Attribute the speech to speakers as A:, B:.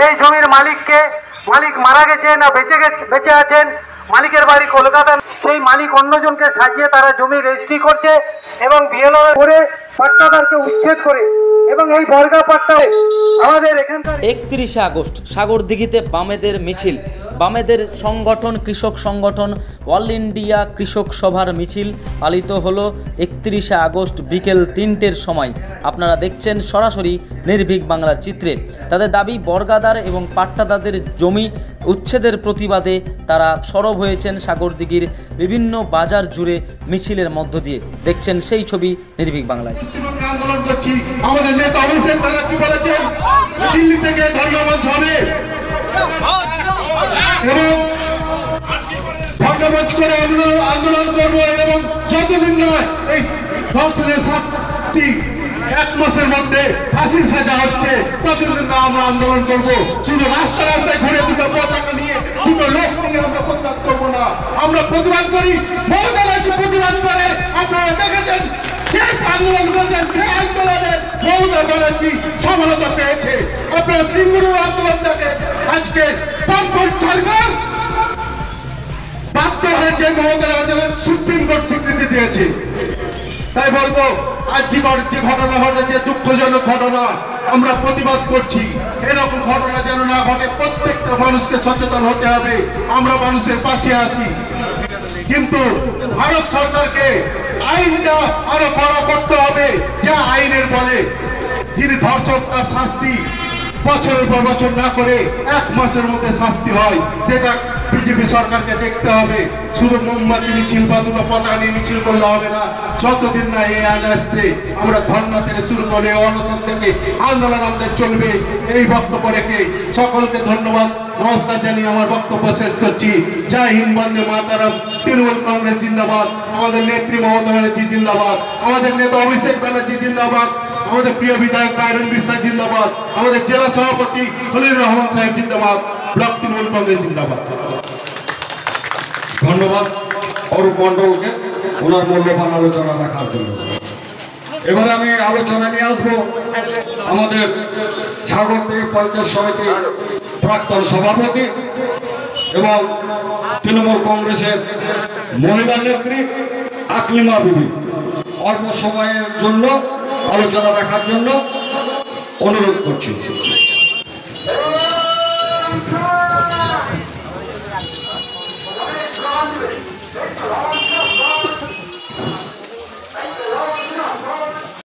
A: এই জমির মালিক মারা গেছে না বেঁচে আছেন, মালিকের বাড়ি কলকাতা, সেই মালিক অন্যজনকে সাজিয়ে তারা জমি রেজিস্ট্রি করছে এবং বিএলও করে পাট্টাদারকে উচ্ছেদ করে এবং এই বর্গা পাট্টায় আমাদের এখানকার
B: 31শে আগস্ট সাগরদিঘিতে বামেদের মিছিল, বামেদের সংগঠন কৃষক সংগঠন অল ইন্ডিয়া কৃষক সভার মিছিল পালিত হলো 31শে আগস্ট বিকেল 3টের সময়। আপনারা দেখছেন সরাসরি নির্ভীক বাংলার চিত্রে। তাদের দাবি বর্গাদার এবং পাট্টাদারদের জমি উচ্ছেদের প্রতিবাদে তারা সরব হয়েছেন সাগরদিঘির বিভিন্ন বাজার জুড়ে মিছিলের মধ্য দিয়ে। দেখছেন সেই ছবি নির্ভীক বাংলায়।
C: আন্দোলন করছি, আমাদের নেতা অভিষেক ব্যানার্জি বলেছেন দিল্লি থেকে ধর্মমঞ্চ হবে এবং ধর্মমঞ্চ করে আন্দোলন করব এবং যতদিন নয় এই ধর্ষণের শাস্তি 1 মাসের মধ্যে ফাঁসির সাজা হচ্ছে ততদিন না আমরা আন্দোলন করব। শুধু রাস্তায় ঘুরে দুটো পতাকা নিয়ে দুটো লোক নিয়ে আমরা প্রতিবাদ করবো না। আমরা প্রতিবাদ করি, মমতা ব্যানার্জি প্রতিবাদ করে। আপনারা দেখেছেন যে আন্দোলন করেছে সেই আন্দোলনে মমতা ব্যানার্জি সফলতা পেয়েছে। আপনারা সিঙ্গুরের আন্দোলন দেখেন, আজকে বামপন্থী সরকার বাধ্য হয়েছে, মমতা ব্যানার্জি সুপ্রিম কোর্ট স্বীকৃতি দিয়েছে। তাই বলবো আজ যে ঘটনা ঘটেছে দুঃখজনক ঘটনা, আমরা প্রতিবাদ করছি এরকম ঘটনা যেন না ঘটে। প্রত্যেকটা মানুষকে সচেতন হতে হবে, আমরা মানুষের পাশে আছি। কিন্তু ভারত সরকারকে আইনটা আরো কড়া করতে হবে, যা আইনের বলে যিনি ধর্ষক তার শাস্তি বছরের পর বছর না করে 1 মাসের মধ্যে শাস্তি হয়, সেটা বিজেপি সরকারকে দেখতে হবে। শুধু মোমবাতি মিছিল বা দুটো পতাকা নিয়ে মিছিল করলে হবে না। যতদিন না এই আইন আসছে আমরা ধর্ণা থেকে শুরু করে অনশন থেকে আন্দোলন আমাদের চলবে। এই বক্তব্য রেখে সকলকে ধন্যবাদ নমস্কার জানিয়ে আমার বক্তব্য শেষ করছি। জয় হিন্দ, বন্দে মাতরম। তৃণমূল কংগ্রেস জিন্দাবাদ, আমাদের নেত্রী মমতা ব্যানার্জি জিন্দাবাদ, আমাদের নেতা অভিষেক ব্যানার্জি জিন্দাবাদ, আমাদের প্রিয় বিধায়ক বাইরন বিশ্বাস জিন্দাবাদ, আমাদের জেলা সভাপতি খলিল রহমান সাহেব জিন্দাবাদ, ব্লক তৃণমূল কংগ্রেস জিন্দাবাদ।
D: ধন্যবাদ অরূপ মণ্ডলকে ওনার মূল্যবান আলোচনা রাখার জন্য। এবারে আমি আলোচনা নিয়ে আসবো আমাদের সাগরদিঘি পঞ্চায়েত সমিতির প্রাক্তন সভাপতি এবং তৃণমূল কংগ্রেসের মহিলা নেত্রী আকলিমা বিবি। অল্প সময়ের জন্য আলোচনা রাখার জন্য অনুরোধ করছি।